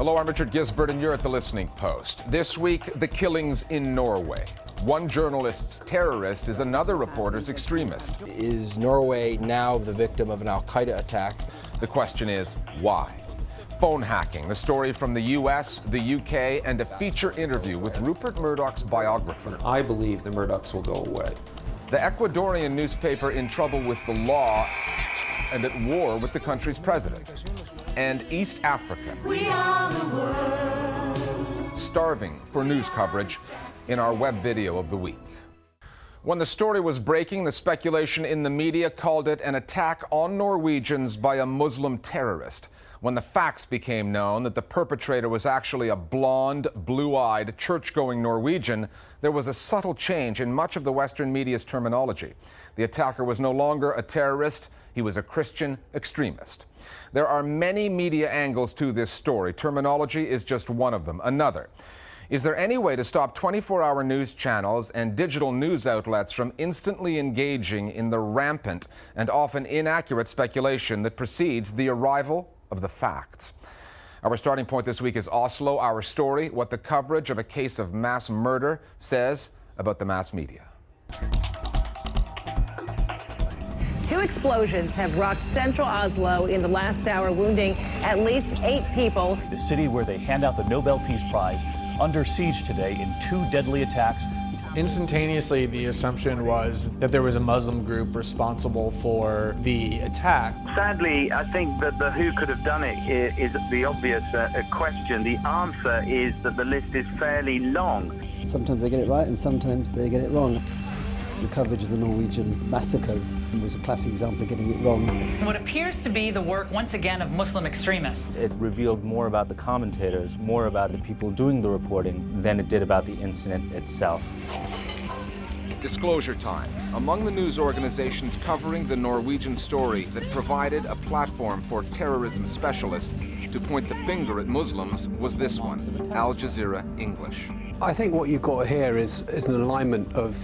Hello, I'm Richard Gisbert, and you're at The Listening Post. This week, the killings in Norway. One journalist's terrorist is another reporter's extremist. Is Norway now the victim of an al-Qaeda attack? The question is, why? Phone hacking, the story from the US, the UK, and a feature interview with Rupert Murdoch's biographer. I believe the Murdochs will go away. The Ecuadorian newspaper in trouble with the law and at war with the country's president. And East Africa, We are the world. starving for news coverage in our web video of the week. When the story was breaking, the speculation in the media called it an attack on Norwegians by a Muslim terrorist. When the facts became known that the perpetrator was actually a blonde, blue-eyed, church-going Norwegian, there was a subtle change in much of the Western media's terminology. The attacker was no longer a terrorist, he was a Christian extremist. There are many media angles to this story. Terminology is just one of them. Another. Is there any way to stop 24-hour news channels and digital news outlets from instantly engaging in the rampant and often inaccurate speculation that precedes the arrival of the facts? Our starting point this week is Oslo, our story, what the coverage of a case of mass murder says about the mass media. Two explosions have rocked central Oslo in the last hour, wounding at least 8 people. The city where they hand out the Nobel Peace Prize under siege today in 2 deadly attacks. Instantaneously, the assumption was that there was a Muslim group responsible for the attack. Sadly, I think that the who could have done it is the obvious question. The answer is that the list is fairly long. Sometimes they get it right and sometimes they get it wrong. The coverage of the Norwegian massacres was a classic example of getting it wrong. What appears to be the work, once again, of Muslim extremists. It revealed more about the commentators, more about the people doing the reporting, than it did about the incident itself. Disclosure time. Among the news organizations covering the Norwegian story that provided a platform for terrorism specialists to point the finger at Muslims was this one, Al Jazeera English. I think what you've got here is an alignment of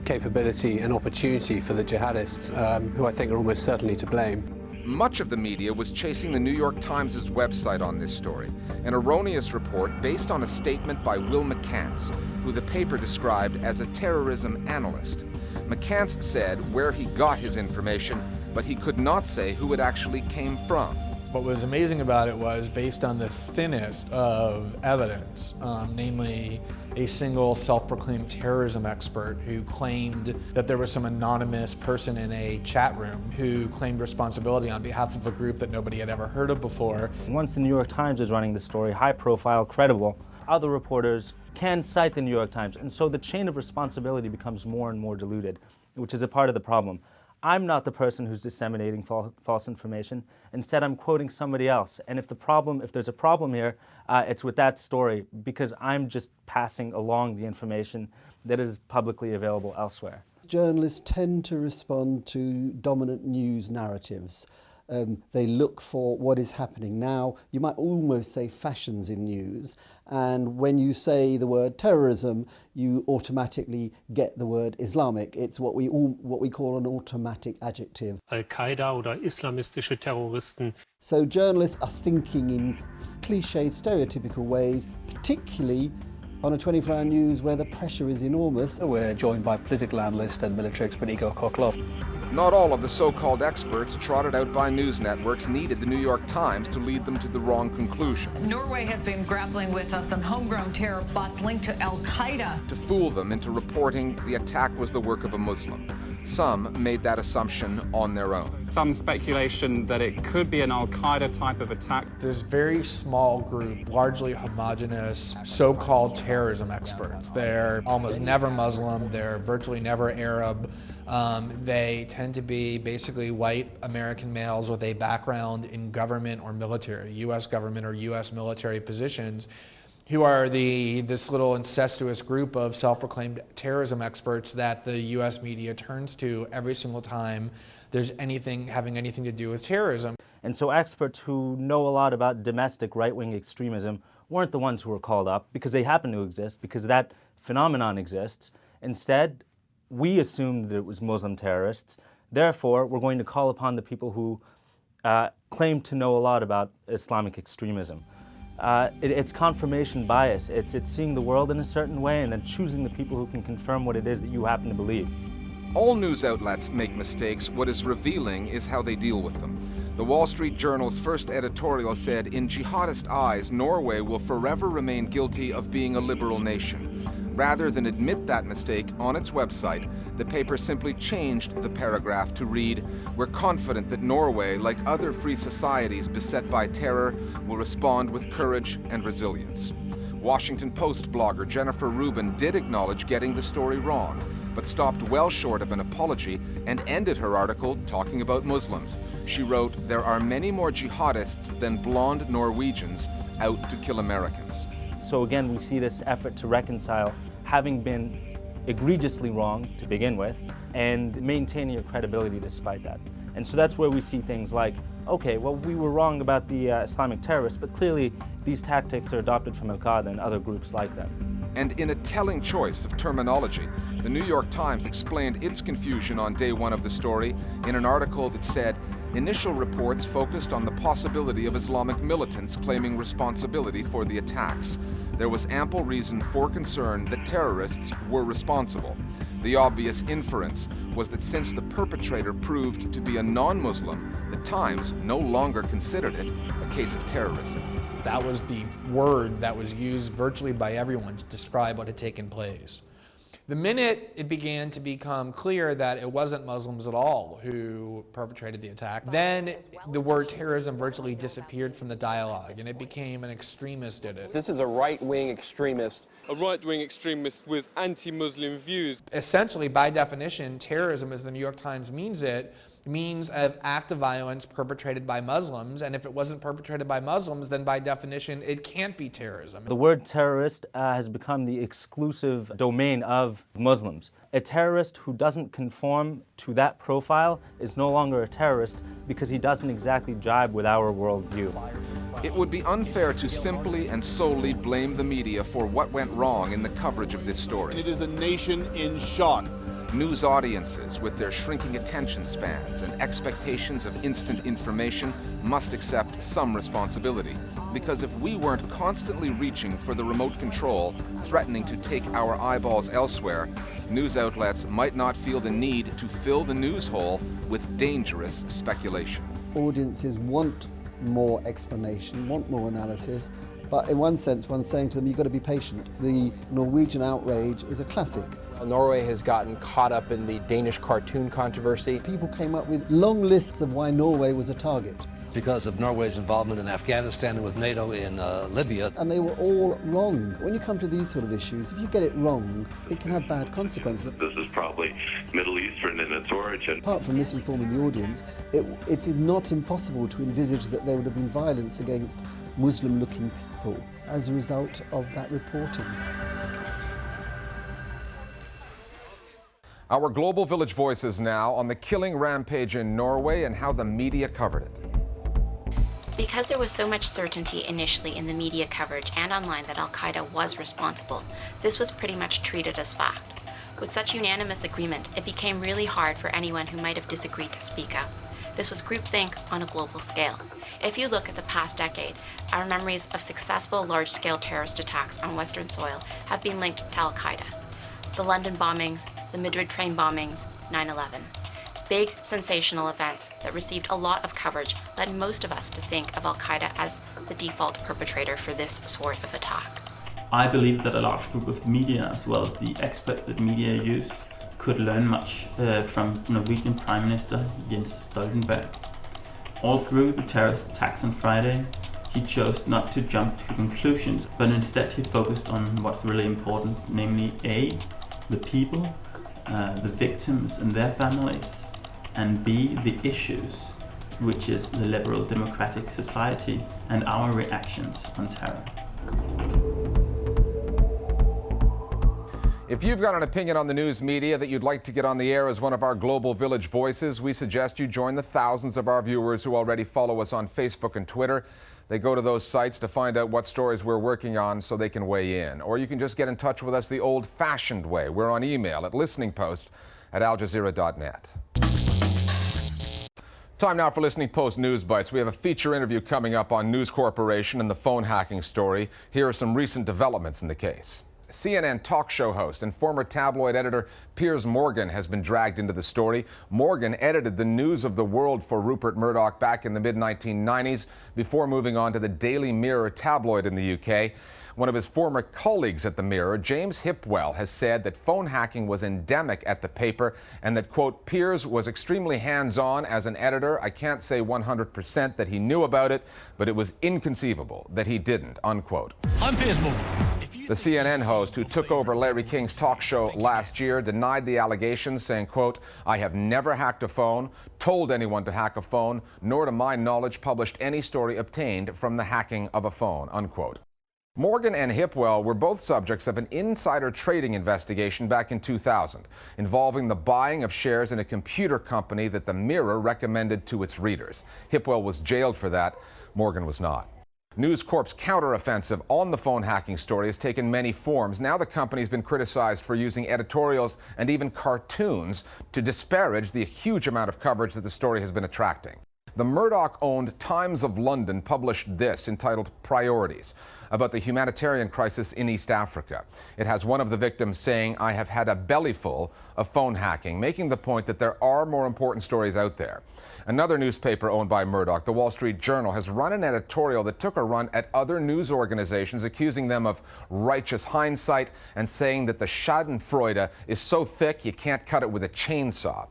capability and opportunity for the jihadists, who I think are almost certainly to blame. Much of the media was chasing the New York Times' website on this story, an erroneous report based on a statement by Will McCants, who the paper described as a terrorism analyst. McCants said where he got his information, but he could not say who it actually came from. What was amazing about it was based on the thinnest of evidence, namely a single self-proclaimed terrorism expert who claimed that there was some anonymous person in a chat room who claimed responsibility on behalf of a group that nobody had ever heard of before. Once the New York Times is running the story, high profile, credible, other reporters can cite the New York Times, and so the chain of responsibility becomes more and more diluted, which is a part of the problem. I'm not the person who's disseminating false information. Instead, I'm quoting somebody else. And if there's a problem here, it's with that story, because I'm just passing along the information that is publicly available elsewhere. Journalists tend to respond to dominant news narratives. They look for what is happening now. You might almost say fashions in news. And when you say the word terrorism, you automatically get the word Islamic. It's what we call an automatic adjective. Al-Qaida oder islamistische Terroristen. So journalists are thinking in cliched, stereotypical ways, particularly on a 24-hour news where the pressure is enormous. We're joined by political analyst and military expert Igor Koklov. Not all of the so-called experts trotted out by news networks needed the New York Times to lead them to the wrong conclusion. Norway has been grappling with some homegrown terror plots linked to Al-Qaeda. To fool them into reporting the attack was the work of a Muslim. Some made that assumption on their own. Some speculation that it could be an Al-Qaeda type of attack. This very small group, largely homogenous, so-called terrorism experts. They're almost never Muslim, they're virtually never Arab. They tend to be basically white American males with a background in government or military, U.S. government or U.S. military positions, who are this little incestuous group of self-proclaimed terrorism experts that the U.S. media turns to every single time there's anything having anything to do with terrorism. And so experts who know a lot about domestic right-wing extremism weren't the ones who were called up because they happen to exist, because that phenomenon exists. Instead, we assumed that it was Muslim terrorists. Therefore, we're going to call upon the people who claim to know a lot about Islamic extremism. It's confirmation bias. It's seeing the world in a certain way and then choosing the people who can confirm what it is that you happen to believe. All news outlets make mistakes. What is revealing is how they deal with them. The Wall Street Journal's first editorial said, "In jihadist eyes, Norway will forever remain guilty of being a liberal nation." Rather than admit that mistake on its website, the paper simply changed the paragraph to read, "We're confident that Norway, like other free societies beset by terror, will respond with courage and resilience." Washington Post blogger Jennifer Rubin did acknowledge getting the story wrong, but stopped well short of an apology and ended her article talking about Muslims. She wrote, "There are many more jihadists than blonde Norwegians out to kill Americans." So again, we see this effort to reconcile having been egregiously wrong to begin with and maintaining your credibility despite that. And so that's where we see things like, okay, well, we were wrong about the Islamic terrorists, but clearly these tactics are adopted from Al-Qaeda and other groups like them. And in a telling choice of terminology, the New York Times explained its confusion on day one of the story in an article that said, "Initial reports focused on the possibility of Islamic militants claiming responsibility for the attacks. There was ample reason for concern that terrorists were responsible. The obvious inference was that since the perpetrator proved to be a non-Muslim, the Times no longer considered it a case of terrorism." That was the word that was used virtually by everyone to describe what had taken place. The minute it began to become clear that it wasn't Muslims at all who perpetrated the attack, then the word terrorism virtually disappeared from the dialogue, and it became an extremist did it. This is a right-wing extremist. A right-wing extremist with anti-Muslim views. Essentially, by definition, terrorism, as the New York Times means it, means an act of violence perpetrated by Muslims, and if it wasn't perpetrated by Muslims, then by definition, it can't be terrorism. The word terrorist has become the exclusive domain of Muslims. A terrorist who doesn't conform to that profile is no longer a terrorist because he doesn't exactly jibe with our worldview. It would be unfair to simply and solely blame the media for what went wrong in the coverage of this story. It is a nation in shock. News audiences, with their shrinking attention spans and expectations of instant information, must accept some responsibility. Because if we weren't constantly reaching for the remote control, threatening to take our eyeballs elsewhere, news outlets might not feel the need to fill the news hole with dangerous speculation. Audiences want more explanation, want more analysis, but in one sense, one's saying to them, you've got to be patient. The Norwegian outrage is a classic. Norway has gotten caught up in the Danish cartoon controversy. People came up with long lists of why Norway was a target. Because of Norway's involvement in Afghanistan and with NATO in Libya. And they were all wrong. When you come to these sort of issues, if you get it wrong, it can have bad consequences. This is probably Middle Eastern in its origin. Apart from misinforming the audience, it's not impossible to envisage that there would have been violence against Muslim-looking people as a result of that reporting. Our Global Village Voices now on the killing rampage in Norway and how the media covered it. Because there was so much certainty initially in the media coverage and online that Al-Qaeda was responsible, this was pretty much treated as fact. With such unanimous agreement, it became really hard for anyone who might have disagreed to speak up. This was groupthink on a global scale. If you look at the past decade, our memories of successful large-scale terrorist attacks on Western soil have been linked to Al-Qaeda. The London bombings, the Madrid train bombings, 9/11. Big, sensational events that received a lot of coverage led most of us to think of Al-Qaeda as the default perpetrator for this sort of attack. I believe that a large group of media, as well as the experts that media use, could learn much from Norwegian Prime Minister Jens Stoltenberg. All through the terrorist attacks on Friday, he chose not to jump to conclusions, but instead he focused on what's really important, namely A, the people, the victims and their families, and B, the issues, which is the liberal democratic society and our reactions on terror. If you've got an opinion on the news media that you'd like to get on the air as one of our Global Village Voices, we suggest you join the thousands of our viewers who already follow us on Facebook and Twitter. They go to those sites to find out what stories we're working on so they can weigh in. Or you can just get in touch with us the old-fashioned way. We're on email at listeningpost@aljazeera.net. Time now for Listening Post News Bites. We have a feature interview coming up on News Corporation and the phone hacking story. Here are some recent developments in the case. CNN talk show host and former tabloid editor Piers Morgan has been dragged into the story. Morgan edited the News of the World for Rupert Murdoch back in the mid-1990s before moving on to the Daily Mirror tabloid in the UK. One of his former colleagues at the Mirror, James Hipwell, has said that phone hacking was endemic at the paper and that, quote, Piers was extremely hands-on as an editor. I can't say 100% that he knew about it, but it was inconceivable that he didn't, unquote. I'm Piers Morgan. The CNN host who took over Larry King's talk show last year denied the allegations, saying, quote, I have never hacked a phone, told anyone to hack a phone, nor to my knowledge published any story obtained from the hacking of a phone, unquote. Morgan and Hipwell were both subjects of an insider trading investigation back in 2000, involving the buying of shares in a computer company that the Mirror recommended to its readers. Hipwell was jailed for that. Morgan was not. News Corp's counteroffensive on the phone hacking story has taken many forms. Now the company's been criticized for using editorials and even cartoons to disparage the huge amount of coverage that the story has been attracting. The Murdoch-owned Times of London published this, entitled Priorities, about the humanitarian crisis in East Africa. It has one of the victims saying, I have had a bellyful of phone hacking, making the point that there are more important stories out there. Another newspaper owned by Murdoch, the Wall Street Journal, has run an editorial that took a run at other news organizations, accusing them of righteous hindsight and saying that the schadenfreude is so thick you can't cut it with a chainsaw.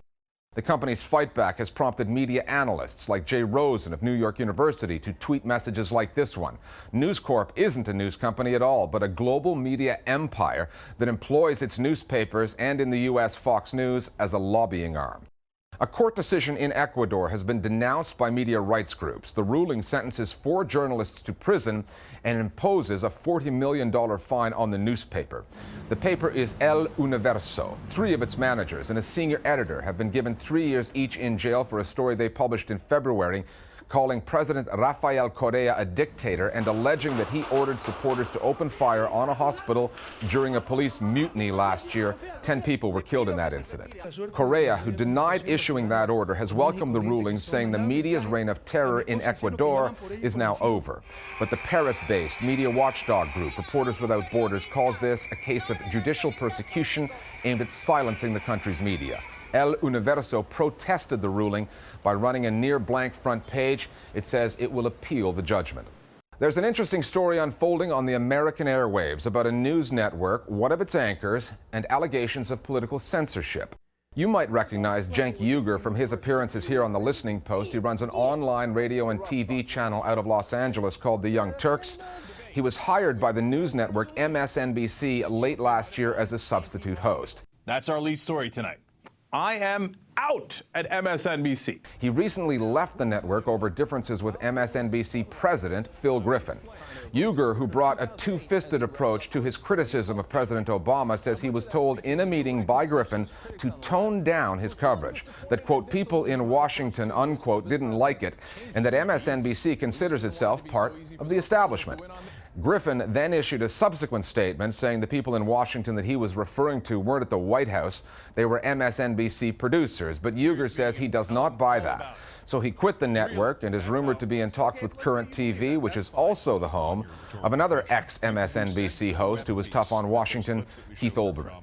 The company's fightback has prompted media analysts like Jay Rosen of New York University to tweet messages like this one. News Corp isn't a news company at all, but a global media empire that employs its newspapers and, in the U.S., Fox News as a lobbying arm. A court decision in Ecuador has been denounced by media rights groups. The ruling sentences 4 journalists to prison and imposes a $40 million fine on the newspaper. The paper is El Universo. 3 of its managers and a senior editor have been given 3 years each in jail for a story they published in February calling President Rafael Correa a dictator and alleging that he ordered supporters to open fire on a hospital during a police mutiny last year. 10 people were killed in that incident. Correa, who denied issuing that order, has welcomed the ruling, saying the media's reign of terror in Ecuador is now over. But the Paris-based media watchdog group, Reporters Without Borders, calls this a case of judicial persecution aimed at silencing the country's media. El Universo protested the ruling by running a near-blank front page. It says it will appeal the judgment. There's an interesting story unfolding on the American airwaves about a news network, one of its anchors, and allegations of political censorship. You might recognize Cenk Uygur from his appearances here on the Listening Post. He runs an online radio and TV channel out of Los Angeles called The Young Turks. He was hired by the news network MSNBC late last year as a substitute host. That's our lead story tonight. I am out at MSNBC. He recently left the network over differences with MSNBC president Phil Griffin. Uygur, who brought a two-fisted approach to his criticism of President Obama, says he was told in a meeting by Griffin to tone down his coverage, that, quote, people in Washington, unquote, didn't like it, and that MSNBC considers itself part of the establishment. Griffin then issued a subsequent statement saying the people in Washington that he was referring to weren't at the White House. They were MSNBC producers. But Uygur says he does not buy that. So he quit the network and is rumored to be in talks with Current TV, which is also the home of another ex-MSNBC host who was tough on Washington, Keith Olbermann.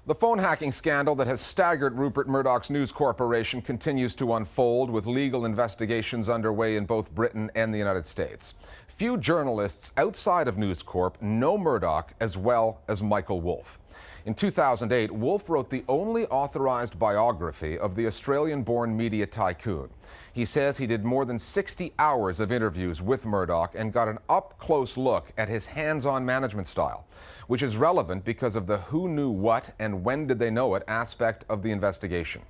The phone hacking scandal that has staggered Rupert Murdoch's News Corporation continues to unfold, with legal investigations underway in both Britain and the United States. Few journalists outside of News Corp know Murdoch as well as Michael Wolff. In 2008, Wolff wrote the only authorized biography of the Australian-born media tycoon. He says he did more than 60 hours of interviews with Murdoch and got an up-close look at his hands-on management style, which is relevant because of the who knew what and when did they know it aspect of the investigation.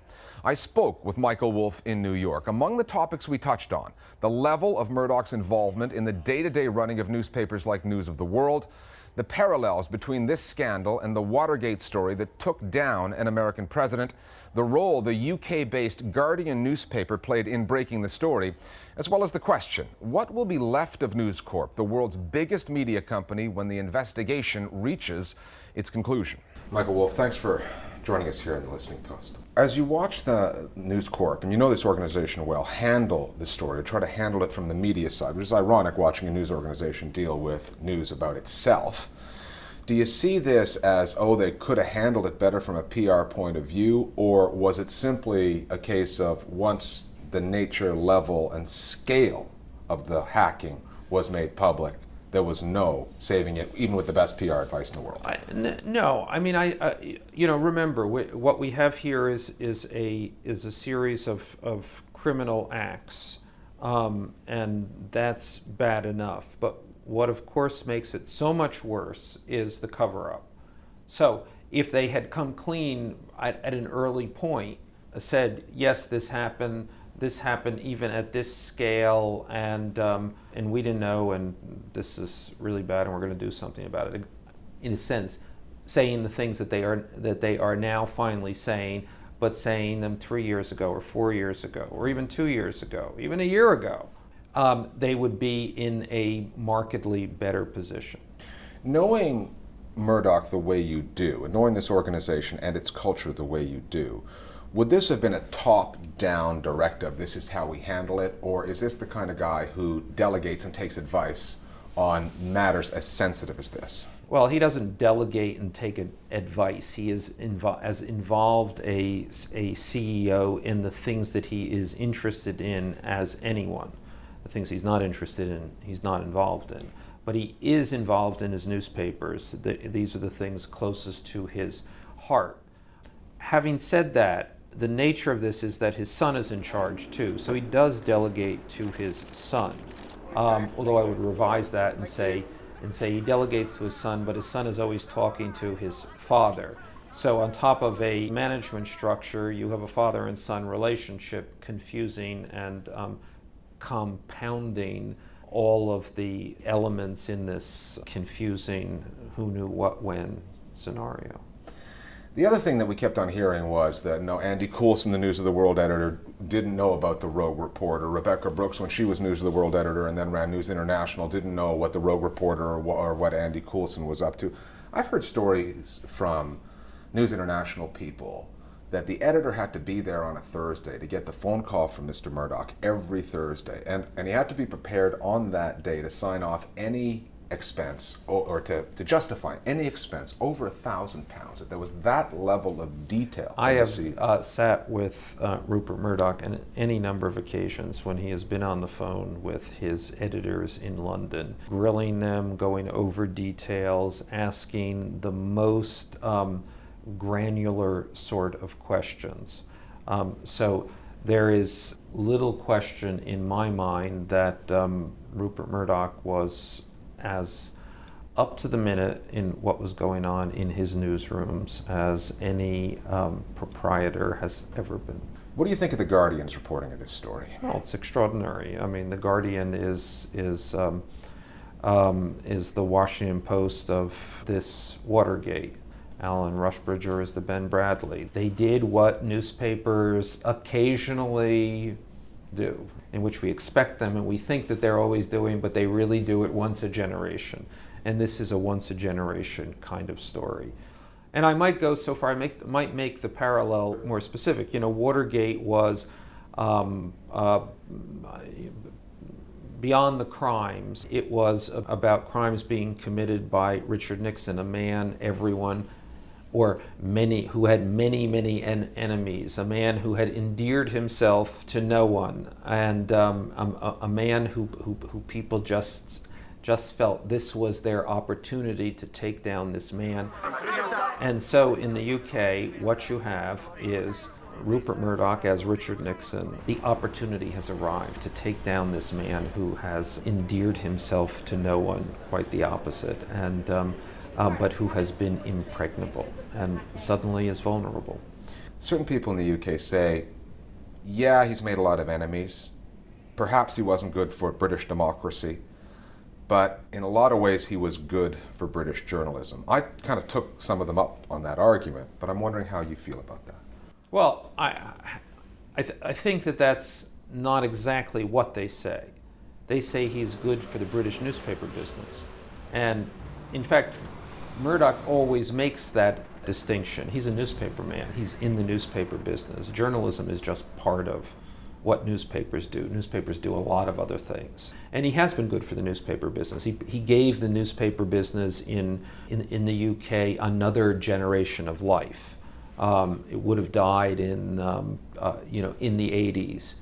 I spoke with Michael Wolff in New York. Among the topics we touched on, the level of Murdoch's involvement in the day-to-day running of newspapers like News of the World, the parallels between this scandal and the Watergate story that took down an American president, the role the UK-based Guardian newspaper played in breaking the story, as well as the question, what will be left of News Corp, the world's biggest media company, when the investigation reaches its conclusion? Michael Wolff, thanks for joining us here in the Listening Post. As you watch the News Corp, and you know this organization well, handle the story, or try to handle it from the media side, which is ironic watching a news organization deal with news about itself, do you see this as, oh, they could have handled it better from a PR point of view, or was it simply a case of once the nature, level, and scale of the hacking was made public, there was no saving it, even with the best PR advice in the world? No, I mean, remember what we have here is a series of criminal acts, and that's bad enough. But what, of course, makes it so much worse is the cover-up. So if they had come clean at an early point, said, yes, this happened even at this scale, and we didn't know, and this is really bad, and we're going to do something about it. In a sense, saying the things that they are now finally saying, but saying them 3 years ago, or 4 years ago, or even 2 years ago, even a year ago, they would be in a markedly better position. Knowing Murdoch the way you do, and knowing this organization and its culture the way you do, would this have been a top-down directive, this is how we handle it, or is this the kind of guy who delegates and takes advice on matters as sensitive as this? Well, he doesn't delegate and take advice. He is involved a CEO in the things that he is interested in as anyone. The things he's not interested in, he's not involved in. But he is involved in his newspapers. These are the things closest to his heart. Having said that, the nature of this is that his son is in charge too, so he does delegate to his son. Although I would revise that and say he delegates to his son, but his son is always talking to his father. So on top of a management structure, you have a father and son relationship, confusing and compounding all of the elements in this confusing who knew what when scenario. The other thing that we kept on hearing was that Andy Coulson, the News of the World editor, didn't know about the rogue reporter. Rebecca Brooks, when she was News of the World editor and then ran News International, didn't know what the rogue reporter or what Andy Coulson was up to. I've heard stories from News International people that the editor had to be there on a Thursday to get the phone call from Mr. Murdoch every Thursday. And he had to be prepared on that day to sign off any expense or to justify any expense over £1,000. That there was that level of detail. I have sat with Rupert Murdoch on any number of occasions when he has been on the phone with his editors in London, grilling them, going over details, asking the most granular sort of questions. So there is little question in my mind that Rupert Murdoch was as up to the minute in what was going on in his newsrooms as any proprietor has ever been. What do you think of the Guardian's reporting of this story? Well, it's extraordinary. I mean, the Guardian is the Washington Post of this Watergate. Alan Rushbridger is the Ben Bradley. They did what newspapers occasionally do, in which we expect them and we think that they're always doing, but they really do it once a generation. And this is a once a generation kind of story. And I might go so far, I might make the parallel more specific. You know, Watergate was beyond the crimes. It was about crimes being committed by Richard Nixon, a man everyone, or many, who had many enemies, a man who had endeared himself to no one, and a man who people just felt this was their opportunity to take down this man. And so in the UK, what you have is Rupert Murdoch as Richard Nixon. The opportunity has arrived to take down this man who has endeared himself to no one, quite the opposite, and but who has been impregnable and suddenly is vulnerable. Certain people in the UK say, yeah, he's made a lot of enemies. Perhaps he wasn't good for British democracy, but in a lot of ways he was good for British journalism. I kind of took some of them up on that argument, but I'm wondering how you feel about that. Well, I think that that's not exactly what they say. They say he's good for the British newspaper business. And in fact, Murdoch always makes that distinction. He's a newspaper man. He's in the newspaper business. Journalism is just part of what newspapers do. Newspapers do a lot of other things. And he has been good for the newspaper business. He gave the newspaper business in the UK another generation of life. It would have died in the 80s.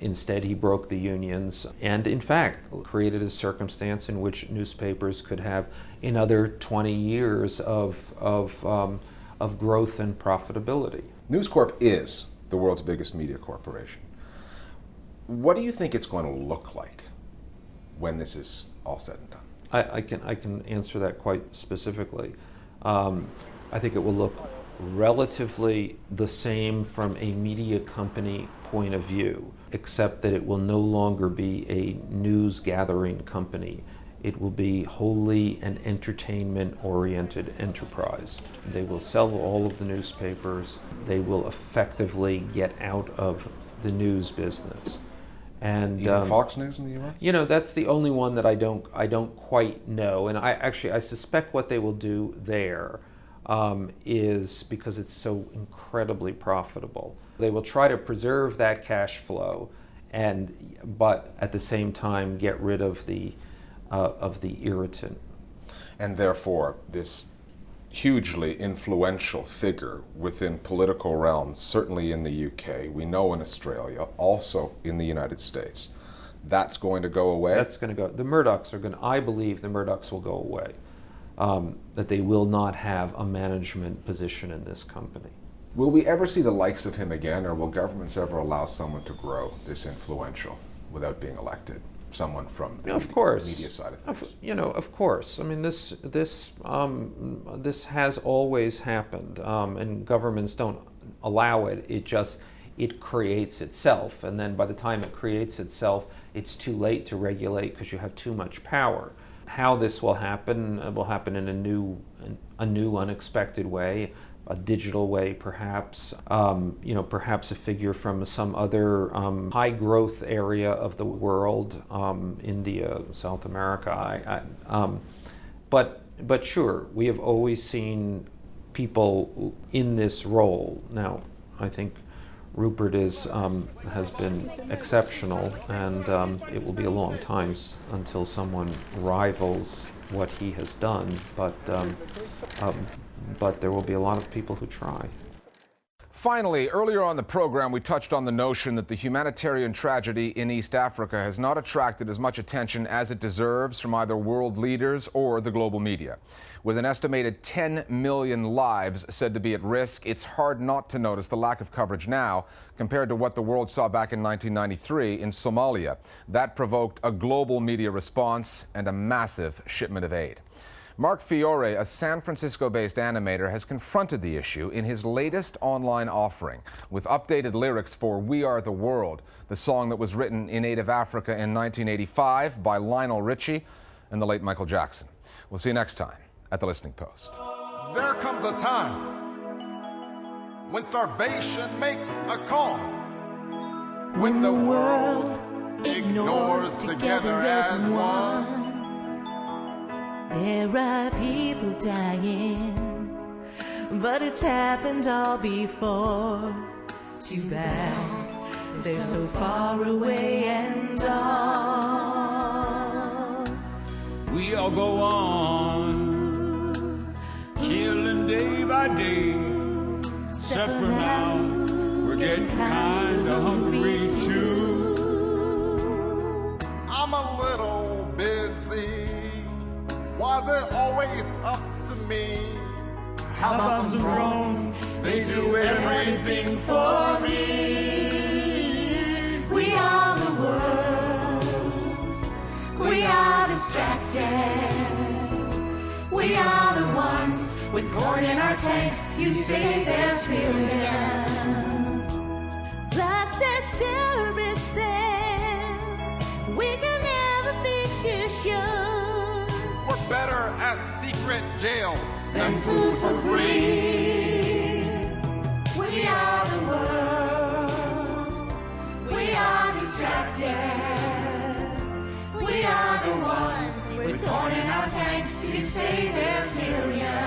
Instead, he broke the unions and, in fact, created a circumstance in which newspapers could have another 20 years of growth and profitability. News Corp is the world's biggest media corporation. What do you think it's going to look like when this is all said and done? I can answer that quite specifically. I think it will look relatively the same from a media company point of view, except that it will no longer be a news gathering company. It will be wholly an entertainment-oriented enterprise. They will sell all of the newspapers. They will effectively get out of the news business. And even Fox News in the U.S.? You know, that's the only one that I don't quite know. And I suspect what they will do there is, because it's so incredibly profitable, they will try to preserve that cash flow, but at the same time get rid of the irritant. And therefore, this hugely influential figure within political realms, certainly in the UK, we know in Australia, also in the United States, that's going to go away? That's going to go. The Murdochs I believe the Murdochs will go away. That they will not have a management position in this company. Will we ever see the likes of him again, or will governments ever allow someone to grow this influential without being elected? Someone from the media side of things. Of course. I mean, this has always happened, and governments don't allow it. It creates itself, and then by the time it creates itself, it's too late to regulate because you have too much power. How this will happen in a new, unexpected way. A digital way, perhaps, perhaps a figure from some other high growth area of the world, India, South America. But sure, we have always seen people in this role. Now, I think Rupert has been exceptional, and it will be a long time until someone rivals what he has done. But there will be a lot of people who try. Finally, earlier on the program, we touched on the notion that the humanitarian tragedy in East Africa has not attracted as much attention as it deserves from either world leaders or the global media. With an estimated 10 million lives said to be at risk, it's hard not to notice the lack of coverage now compared to what the world saw back in 1993 in Somalia. That provoked a global media response and a massive shipment of aid. Mark Fiore, a San Francisco-based animator, has confronted the issue in his latest online offering with updated lyrics for We Are the World, the song that was written in aid of Africa in 1985 by Lionel Richie and the late Michael Jackson. We'll see you next time at The Listening Post. There comes a time when starvation makes a call, when the world ignores together as one. There are people dying, but it's happened all before. Too bad they're so far away and all. We all go on, killing day by day. Except for now, we're getting kinda hungry too. I'm a little busy. Was it always up to me? How about some drones? They do everything for me. We are the world. We are distracted. We are the ones with corn in our tanks. You say there's millions. Plus there's terrorists there. We can never be too sure. We're better at secret jails than food for free. We are the world. We are distracted. We are the ones with corn in our tanks. You say there's millions.